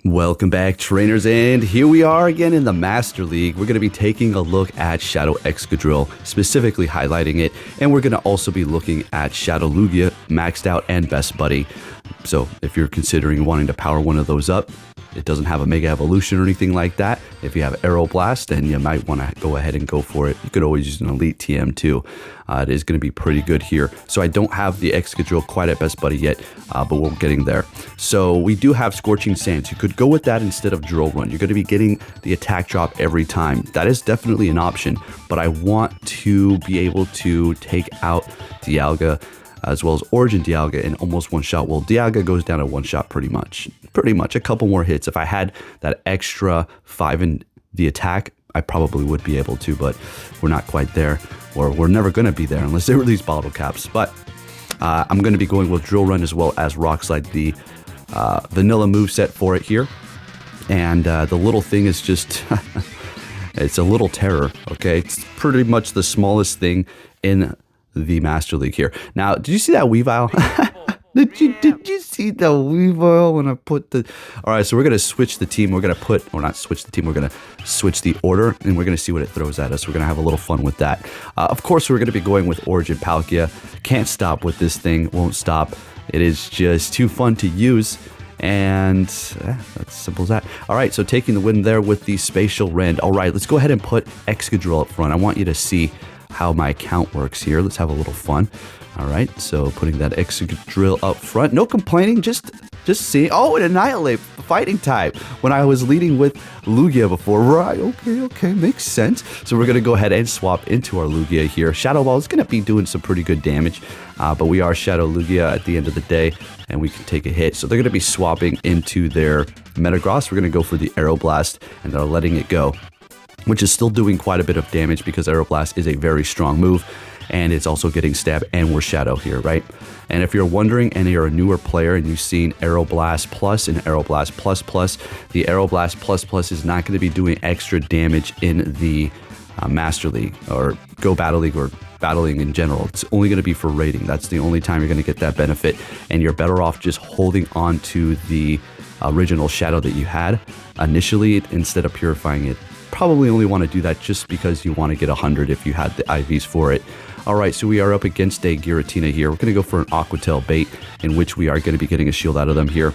Welcome back, trainers, and here we are again in the Master League. We're going to be taking a look at Shadow Excadrill, specifically highlighting it, and we're going to also be looking at Shadow Lugia, maxed out, and Best Buddy. So if you're considering wanting to power one of those up, it doesn't have a Mega Evolution or anything like that. If you have Aeroblast, then you might want to go ahead and go for it. You could always use an Elite TM too. It is going to be pretty good here. So I don't have the Excadrill quite at Best Buddy yet, but we're getting there. So we do have Scorching Sands. You could go with that instead of Drill Run. You're going to be getting the attack drop every time. That is definitely an option, but I want to be able to take out Dialga as well as Origin Dialga in almost one shot. Well, Dialga goes down at one shot pretty much. A couple more hits. If I had that extra 5 in the attack, I probably would be able to, but we're not quite there, or we're never going to be there unless they release bottle caps. But I'm going to be going with Drill Run as well as Rock Slide, the vanilla moveset for it here. And the little thing is just, it's a little terror, okay? It's pretty much the smallest thing in the Master League here. Now, did you see that Weavile? Did you see the Weavile when I put the... All right, so we're going to switch the team. We're going to put... Or not switch the team. We're going to switch the order, and we're going to see what it throws at us. We're going to have a little fun with that. Of course, we're going to be going with Origin Palkia. Can't stop with this thing. Won't stop. It is just too fun to use. And that's simple as that. All right, so taking the win there with the Spatial Rend. All right, let's go ahead and put Excadrill up front. I want you to see how my account works here. Let's have a little fun. All right, so putting that Excadrill up front. No complaining, just seeing. Oh, it Annihilate, fighting type. When I was leading with Lugia before. Right, okay, makes sense. So we're going to go ahead and swap into our Lugia here. Shadow Ball is going to be doing some pretty good damage, but we are Shadow Lugia at the end of the day, and we can take a hit. So they're going to be swapping into their Metagross. We're going to go for the Aeroblast, and they're letting it go, which is still doing quite a bit of damage because Aeroblast is a very strong move, and it's also getting stabbed, and we're Shadow here, right? And if you're wondering and you're a newer player and you've seen Aeroblast Plus and Aeroblast Plus Plus, the Aeroblast Plus Plus is not going to be doing extra damage in the Master League or Go Battle League or battling in general. It's only going to be for raiding. That's the only time you're going to get that benefit, and you're better off just holding on to the original Shadow that you had initially instead of purifying it. Probably only want to do that just because you want to get 100 if you had the IVs for it. All right, so we are up against a Giratina here. We're going to go for an Aqua bait, in which we are going to be getting a shield out of them here.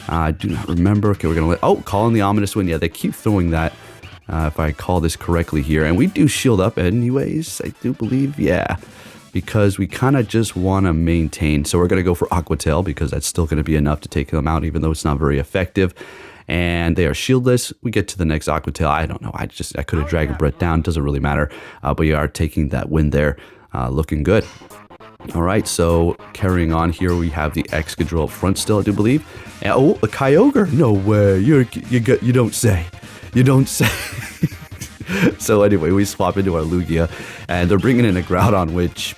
I do not remember. Okay, we're going to let... Oh, calling the Ominous Wind. Yeah, they keep throwing that, if I call this correctly here. And we do shield up anyways, I do believe. Yeah, because we kind of just want to maintain. So we're going to go for Aqua Tail because that's still going to be enough to take them out, even though it's not very effective. And they are shieldless. We get to the next Aqua Tail. I don't know. I could have Dragon Breath down. Doesn't really matter. But we are taking that win there. Looking good. All right, so carrying on here, we have the Excadrill up front still, I do believe. And, oh, a Kyogre? No way. You don't say. You don't say. So anyway, we swap into our Lugia, and they're bringing in a Groudon, which,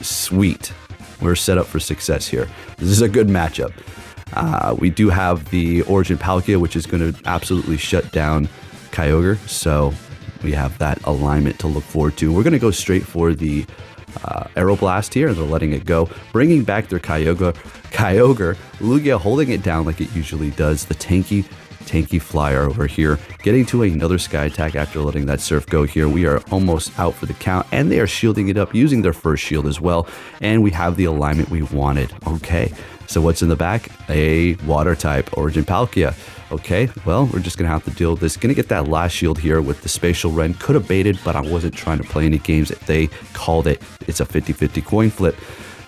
sweet. We're set up for success here. This is a good matchup. We do have the Origin Palkia, which is going to absolutely shut down Kyogre, so we have that alignment to look forward to. We're going to go straight for the Aeroblast here, and they're letting it go, bringing back their Kyogre, Lugia holding it down like it usually does. The tanky flyer over here, getting to another Sky Attack after letting that Surf go here. We are almost out for the count, and they are shielding it up, using their first shield as well, and we have the alignment we wanted. Okay, so what's in the back? A Water type Origin Palkia. Okay, well, we're just going to have to deal with this. Going to get that last shield here with the Spatial Rend. Could have baited, but I wasn't trying to play any games. They called it. It's a 50-50 coin flip.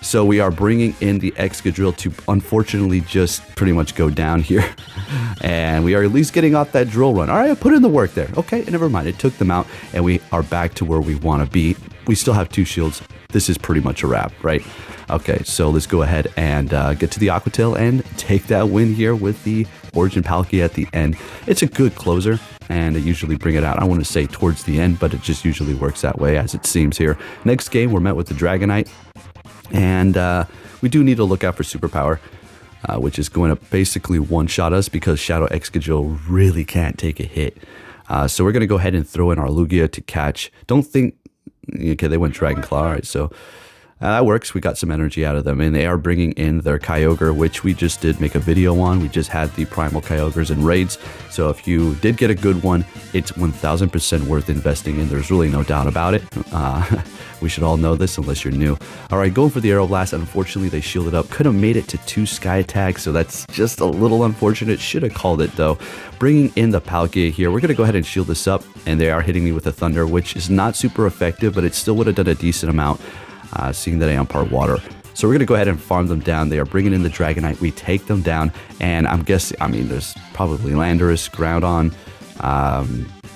So we are bringing in the Excadrill to unfortunately just pretty much go down here. And we are at least getting off that Drill Run. All right, I put in the work there. Okay, never mind. It took them out, and we are back to where we want to be. We still have 2 shields. This is pretty much a wrap, right? Okay, so let's go ahead and get to the Aqua Tail and take that win here with the Origin Palkia at the end. It's a good closer, and they usually bring it out. I want to say towards the end, but it just usually works that way, as it seems here. Next game, we're met with the Dragonite, and we do need to look out for Superpower, which is going to basically one-shot us because Shadow Excadrill really can't take a hit. So we're going to go ahead and throw in our Lugia to catch. Don't think... Okay, they went Dragon Claw. All right, so That works. We got some energy out of them, and they are bringing in their Kyogre, which we just did make a video on. We just had the primal Kyogres in raids, so if you did get a good one, it's 1000% worth investing in. There's really no doubt about it. We should all know this unless you're new. All right, going for the Aeroblast. Unfortunately, they shielded up. Could have made it to 2 Sky attacks, so that's just a little unfortunate. Should have called it, though. Bringing in the Palkia here. We're going to go ahead and shield this up, and they are hitting me with a Thunder, which is not super effective, but it still would have done a decent amount, seeing that I am part water. So we're going to go ahead and farm them down. They are bringing in the Dragonite. We take them down, and I'm guessing, I mean, there's probably Landorus, Groudon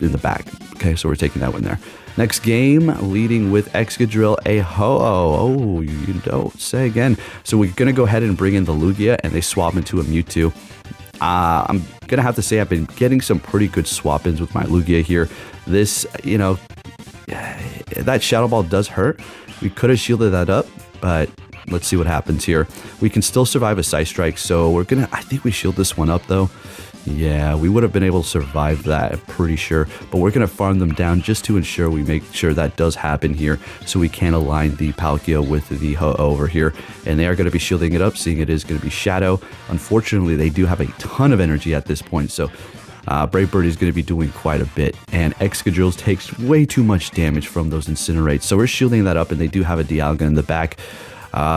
in the back. Okay, so we're taking that one there. Next game, leading with Excadrill, a Ho-Oh. Oh, you don't say again. So we're going to go ahead and bring in the Lugia, and they swap into a Mewtwo. I'm going to have to say I've been getting some pretty good swap-ins with my Lugia here. This, you know, that Shadow Ball does hurt. We could have shielded that up, but let's see what happens here. We can still survive a Psy Strike, so we're going to, I think we shield this one up, though. Yeah, we would have been able to survive that, I'm pretty sure. But we're going to farm them down just to ensure we make sure that does happen here, so we can align the Palkia with the Ho-Oh over here. And they are going to be shielding it up, seeing it is going to be Shadow. Unfortunately, they do have a ton of energy at this point, so Brave Bird is going to be doing quite a bit. And Excadrill takes way too much damage from those Incinerates. So we're shielding that up, and they do have a Dialga in the back.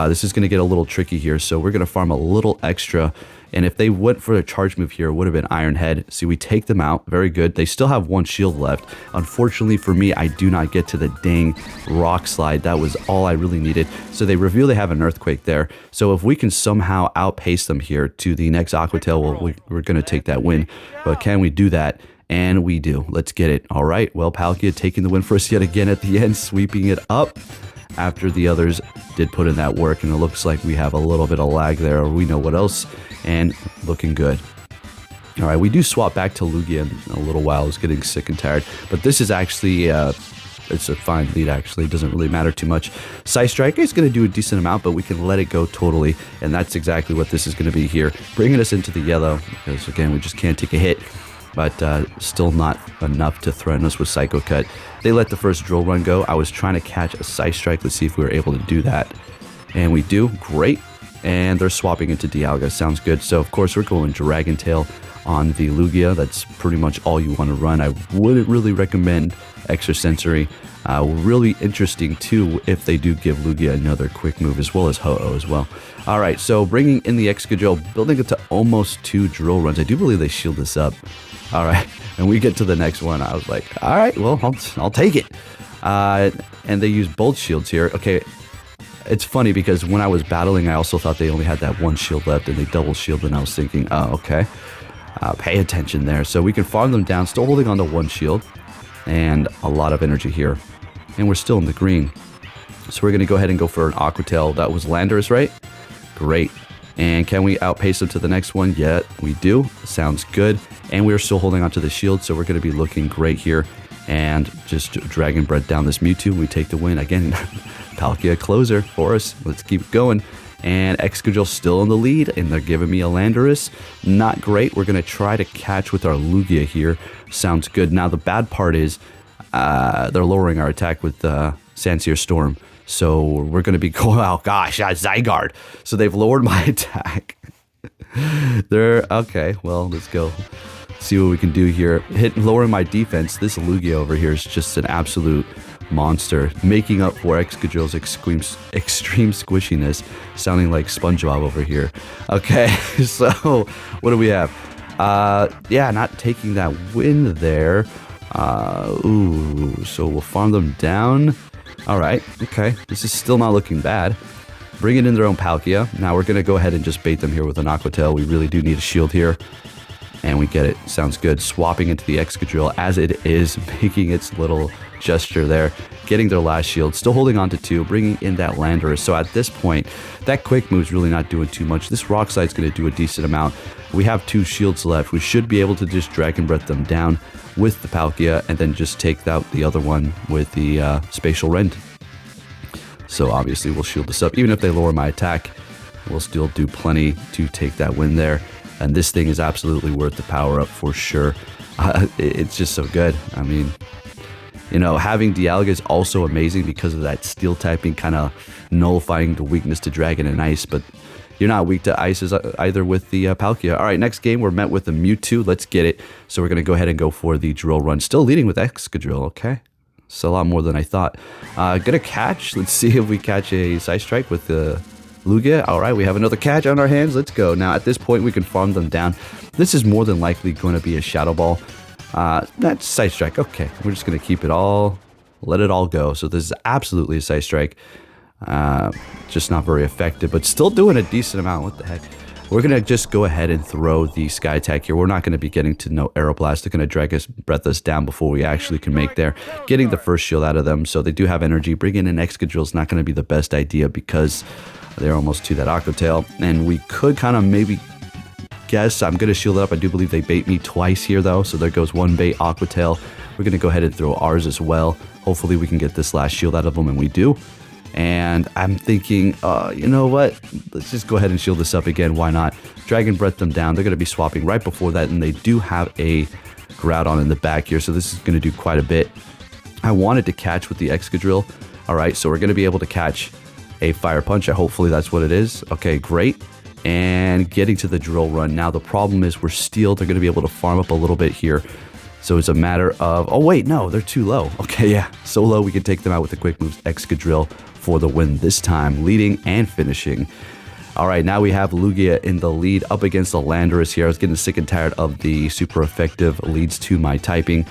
This is going to get a little tricky here, so we're going to farm a little extra. And if they went for a charge move here, it would have been Iron Head. See, we take them out. Very good. They still have 1 shield left. Unfortunately for me, I do not get to the dang Rock Slide. That was all I really needed. So they reveal they have an Earthquake there. So if we can somehow outpace them here to the next Aqua Tail, well, we're going to take that win. But can we do that? And we do. Let's get it. All right. Well, Palkia taking the win for us yet again at the end, sweeping it up after the others did put in that work. And it looks like we have a little bit of lag there, or we know what else. And looking good. All right, we do swap back to Lugia in a little while. I was getting sick and tired, but this is actually it's a fine lead. Actually, it doesn't really matter too much. Psy Strike is going to do a decent amount, but we can let it go totally, and that's exactly what this is going to be here, bringing us into the yellow because again we just can't take a hit. But still not enough to threaten us with Psycho Cut. They let the first Drill Run go. I was trying to catch a Psy Strike. Let's see if we were able to do that, and we do. Great. And they're swapping into Dialga. Sounds good. So, of course, we're going Dragon Tail on the Lugia. That's pretty much all you want to run. I wouldn't really recommend Extrasensory. Really interesting, too, if they do give Lugia another quick move, as well as Ho-Oh as well. All right, so bringing in the Excadrill, building it to almost 2 Drill Runs. I do believe they shield this up. All right, and we get to the next one. I was like, all right, well, I'll take it. And they use both shields here. Okay. It's funny because when I was battling, I also thought they only had that 1 shield left, and they double shielded, and I was thinking, oh, okay. Pay attention there. So we can farm them down, still holding on to 1 shield, and a lot of energy here. And we're still in the green. So we're going to go ahead and go for an Aqua Tail. That was Landorus, right? Great. And can we outpace them to the next one? Yeah, we do. Sounds good. And we're still holding on to the shield, so we're going to be looking great here. And just Dragon Breath down this Mewtwo. We take the win. Again, Palkia closer for us. Let's keep going. And Excadrill still in the lead, and they're giving me a Landorus. Not great. We're going to try to catch with our Lugia here. Sounds good. Now, the bad part is they're lowering our attack with Sanseer Storm. So we're going to be going, oh gosh, Zygarde. So they've lowered my attack. They're, okay, well, let's go. See what we can do here. Lowering my defense. This Lugia over here is just an absolute monster, making up for Excadrill's extreme squishiness, sounding like SpongeBob over here. Okay, so what do we have? Yeah, not taking that win there. So we'll farm them down. All right, okay, this is still not looking bad. Bringing in their own Palkia. Now we're going to go ahead and just bait them here with an Aqua Tail. We really do need a shield here. And we get it. Sounds good. Swapping into the Excadrill as it is making its little gesture there. Getting their last shield. Still holding on to 2. Bringing in that Landorus. So at this point, that quick move's really not doing too much. This Rock Slide's going to do a decent amount. We have 2 shields left. We should be able to just Dragon Breath them down with the Palkia and then just take out the other one with the Spatial Rend. So obviously we'll shield this up. Even if they lower my attack, we'll still do plenty to take that win there. And this thing is absolutely worth the power up for sure. It's just so good. I mean, You know, having Dialga is also amazing because of that steel typing kind of nullifying the weakness to Dragon and Ice, but you're not weak to Ice either with the Palkia. All right, next game, we're met with the Mewtwo. Let's get it. So we're going to go ahead and go for the drill run. Still leading with Excadrill, okay. It's a lot more than I thought. Gonna catch. Let's see if we catch a Side Strike with the Lugia. All right, we have another catch on our hands. Let's go. Now, at this point, we can farm them down. This is more than likely going to be a Shadow Ball. That's Side Strike. Okay, we're just going to keep it all, let it all go. So this is absolutely a Side Strike. Just not very effective, but still doing a decent amount. What the heck? We're going to just go ahead and throw the Sky Attack here. We're not going to be getting to no Aeroblast. They're going to drag us, breath us down before we actually can make there. Getting the first shield out of them, so they do have energy. Bringing in Excadrill is not going to be the best idea because they're almost to that Aqua Tail. And we could kind of maybe guess. I'm going to shield it up. I do believe they bait me twice here, though. So there goes one bait, Aqua Tail. We're going to go ahead and throw ours as well. Hopefully we can get this last shield out of them, and we do. And I'm thinking, you know what? Let's just go ahead and shield this up again. Why not? Dragon Breath them down. They're going to be swapping right before that, and they do have a Groudon in the back here, so this is going to do quite a bit. I wanted to catch with the Excadrill. All right, so we're going to be able to catch a Fire Punch. Hopefully that's what it is. Okay, great. And getting to the drill run. Now, the problem is we're Steel. They're going to be able to farm up a little bit here. So it's a matter of... Oh, wait, no, they're too low. Okay, yeah, so low we can take them out with the quick moves. Excadrill for the win this time, leading and finishing. All right, now we have Lugia in the lead up against the Landorus here. I was getting sick and tired of the super effective leads to my typing,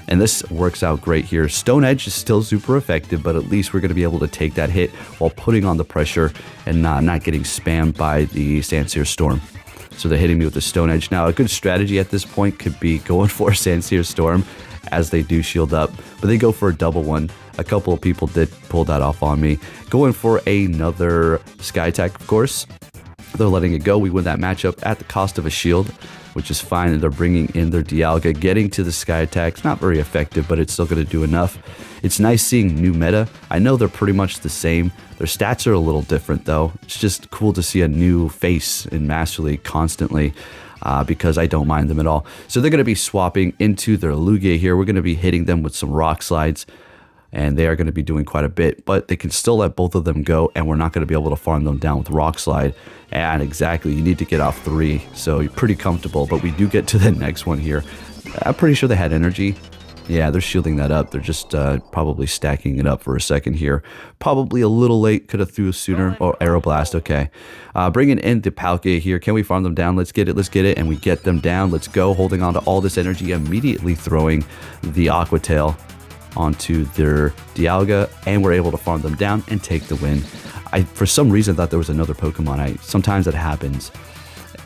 and this works out great here. Stone Edge is still super effective, but at least we're going to be able to take that hit while putting on the pressure and not getting spammed by the Sandsear Storm. So they're hitting me with the Stone Edge. Now, a good strategy at this point could be going for a Sandsear Storm as they do shield up, but they go for a double one. A couple of people did pull that off on me. Going for another Sky Attack, of course. They're letting it go. We win that matchup at the cost of a shield, which is fine. And they're bringing in their Dialga. Getting to the Sky Attack. It's not very effective, but it's still going to do enough. It's nice seeing new meta. I know they're pretty much the same. Their stats are a little different, though. It's just cool to see a new face in Master League constantly. Because I don't mind them at all. So they're going to be swapping into their Lugia here. We're going to be hitting them with some Rock Slides. And they are going to be doing quite a bit, but they can still let both of them go, and we're not going to be able to farm them down with Rock Slide. And exactly, you need to get off 3, so you're pretty comfortable, but we do get to the next one here. I'm pretty sure they had energy. Yeah, they're shielding that up. They're just probably stacking it up for a second here. Probably a little late, could have threw sooner. Oh, Aeroblast, okay. Bringing in the Palkia here. Can we farm them down? Let's get it, and we get them down. Let's go, holding on to all this energy, immediately throwing the Aqua Tail onto their Dialga, and we're able to farm them down and take the win. I, for some reason, thought there was another Pokemon. Sometimes that happens.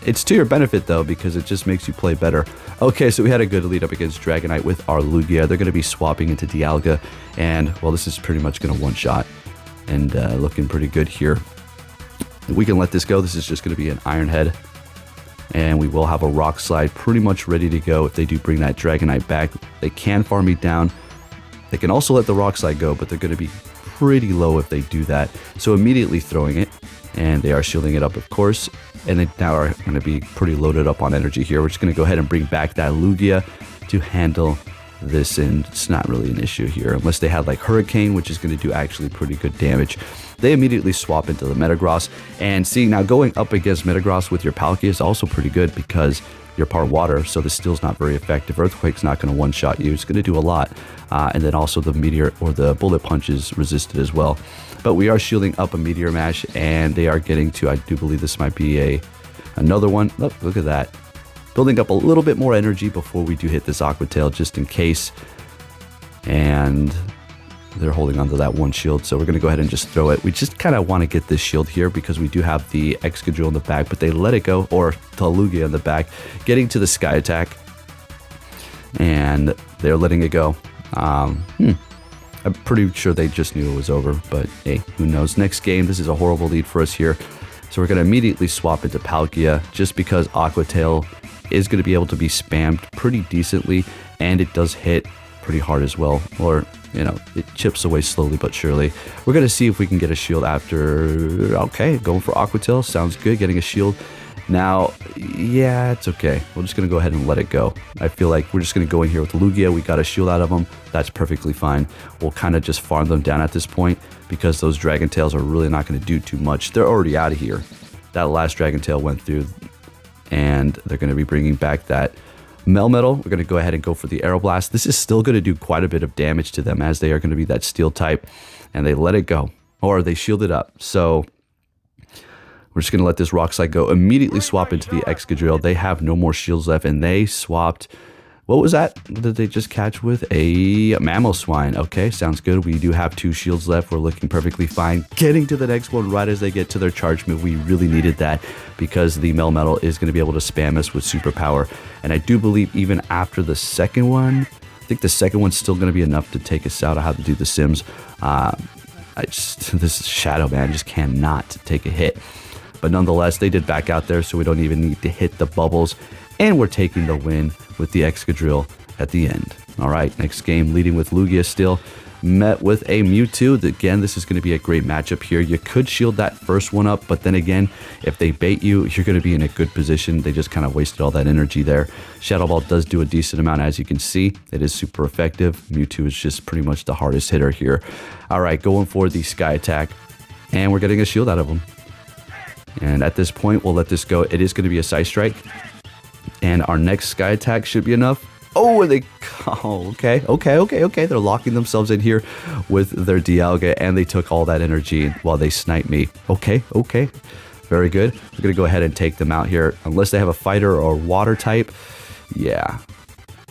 It's to your benefit, though, because it just makes you play better. Okay, so we had a good lead up against Dragonite with our Lugia. They're going to be swapping into Dialga, and, well, this is pretty much going to one-shot, and looking pretty good here. We can let this go. This is just going to be an Iron Head, and we will have a Rock Slide pretty much ready to go if they do bring that Dragonite back. They can farm me down. They can also let the Rock Slide go, but they're going to be pretty low if they do that. So immediately throwing it, and they are shielding it up, of course. And they now are going to be pretty loaded up on energy here. We're just going to go ahead and bring back that Lugia to handle this, and it's not really an issue here, unless they had like Hurricane, which is going to do actually pretty good damage. They immediately swap into the Metagross, and seeing now going up against Metagross with your Palkia is also pretty good because you're part water, so the Steel's not very effective. Earthquake's not going to one-shot you. It's going to do a lot. And then also the Meteor or the Bullet Punch is resisted as well. But we are shielding up a Meteor Mash, and they are getting to, I do believe this might be another one. Look at that. Building up a little bit more energy before we do hit this Aqua Tail, just in case. And they're holding onto that one shield, so we're going to go ahead and just throw it. We just kind of want to get this shield here because we do have the Excadrill in the back, but they let it go, or the Lugia in the back, getting to the Sky Attack, and they're letting it go. I'm pretty sure they just knew it was over, but hey, who knows. Next game, this is a horrible lead for us here, so we're going to immediately swap into Palkia just because Aqua Tail is going to be able to be spammed pretty decently, and it does hit pretty hard as well, or you know, it chips away slowly but surely. We're going to see if we can get a shield after. Okay, going for Aqua Tail, sounds good. Getting a shield, Now, yeah, it's okay. We're just going to go ahead and let it go. I feel like we're just going to go in here with Lugia. We got a shield out of them. That's perfectly fine. We'll kind of just farm them down at this point because those Dragon Tails are really not going to do too much. They're already out of here. That last Dragon Tail went through, and they're going to be bringing back that Melmetal. We're going to go ahead and go for the Aeroblast. This is still going to do quite a bit of damage to them as they are going to be that Steel type, and they let it go, or they shield it up. So we're just going to let this Rock Slide go. Immediately swap into the Excadrill. They have no more shields left, and they swapped... What was that? What did they just catch with? A Mamoswine. Okay, sounds good. We do have 2 shields left. We're looking perfectly fine. Getting to the next one right as they get to their charge move. We really needed that because the Melmetal is going to be able to spam us with Superpower. And I do believe even after the second one, I think the second one's still going to be enough to take us out. I have to do the Sims. This Shadow, man, just cannot take a hit. But nonetheless, they did back out there, so we don't even need to hit the bubbles. And we're taking the win with the Excadrill at the end. All right, next game, leading with Lugia still. Met with a Mewtwo. Again, this is going to be a great matchup here. You could shield that first one up, but then again, if they bait you, you're going to be in a good position. They just kind of wasted all that energy there. Shadow Ball does do a decent amount, as you can see. It is super effective. Mewtwo is just pretty much the hardest hitter here. All right, going for the Sky Attack, and we're getting a shield out of him. And at this point, we'll let this go. It is going to be a Side Strike. And our next Sky Attack should be enough. Oh, and okay. They're locking themselves in here with their Dialga, and they took all that energy while they sniped me. Okay. Very good. We're going to go ahead and take them out here. Unless they have a Fighter or Water type. Yeah.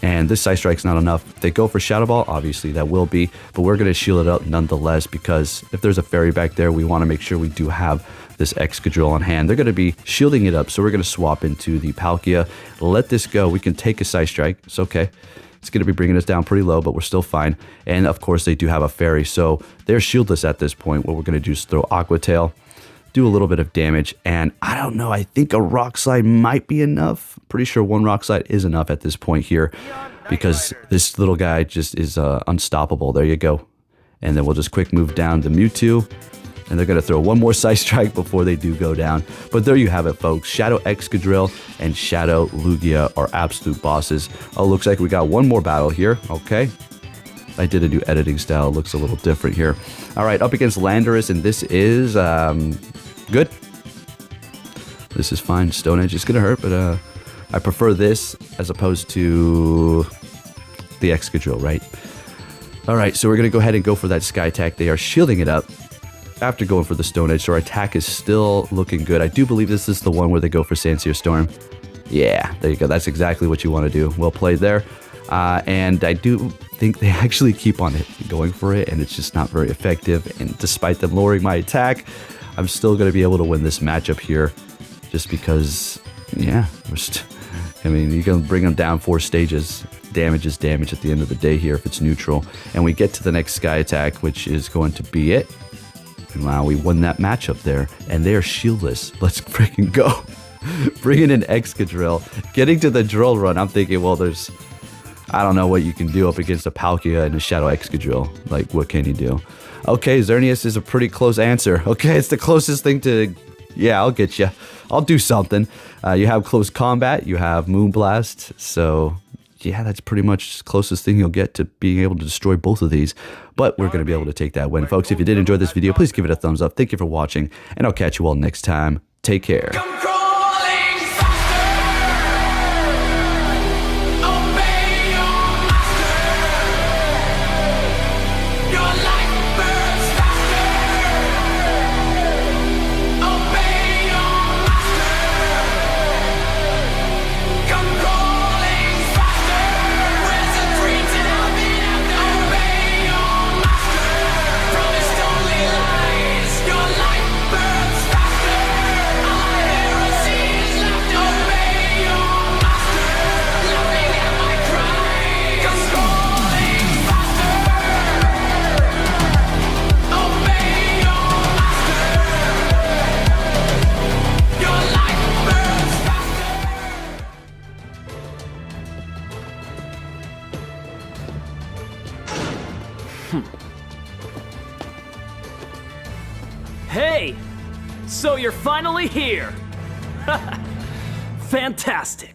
And this Side Strike's not enough. If they go for Shadow Ball, obviously that will be. But we're going to shield it up nonetheless because if there's a Fairy back there, we want to make sure we do have this Excadrill on hand. They're going to be shielding it up, so we're going to swap into the Palkia. Let this go. We can take a Side Strike. It's okay. It's going to be bringing us down pretty low, but we're still fine. And of course, they do have a Fairy, so they're shieldless at this point. What we're going to do is throw Aqua Tail, do a little bit of damage, and I don't know. I think a Rock Slide might be enough. Pretty sure one Rock Slide is enough at this point here because this little guy just is unstoppable. There you go. And then we'll just quick move down to Mewtwo. And they're going to throw one more Side Strike before they do go down. But there you have it, folks. Shadow Excadrill and Shadow Lugia are absolute bosses. Oh, looks like we got one more battle here. Okay. I did a new editing style. It looks a little different here. All right, up against Landorus, and this is good. This is fine. Stone Edge is going to hurt, but I prefer this as opposed to the Excadrill, right? All right, so we're going to go ahead and go for that Sky Attack. They are shielding it up after going for the Stone Edge, so our attack is still looking good. I do believe this is the one where they go for Sandsear Storm. Yeah, there you go. That's exactly what you want to do. Well played there. And I do think they actually keep on going for it, and it's just not very effective. And despite them lowering my attack, I'm still going to be able to win this matchup here just because, yeah, I mean, you can bring them down 4 stages. Damage is damage at the end of the day here if it's neutral. And we get to the next Sky Attack, which is going to be it. And wow, we won that matchup there. And they are shieldless. Let's freaking go. Bringing in Excadrill. Getting to the drill run, I'm thinking, well, there's... I don't know what you can do up against a Palkia and a Shadow Excadrill. Like, what can you do? Okay, Xerneas is a pretty close answer. Okay, it's the closest thing to... Yeah, I'll get you. I'll do something. You have Close Combat. You have Moonblast. So, yeah, that's pretty much the closest thing you'll get to being able to destroy both of these. But we're going to be able to take that win. Folks, if you did enjoy this video, please give it a thumbs up. Thank you for watching, and I'll catch you all next time. Take care. Hey! So you're finally here! fantastic!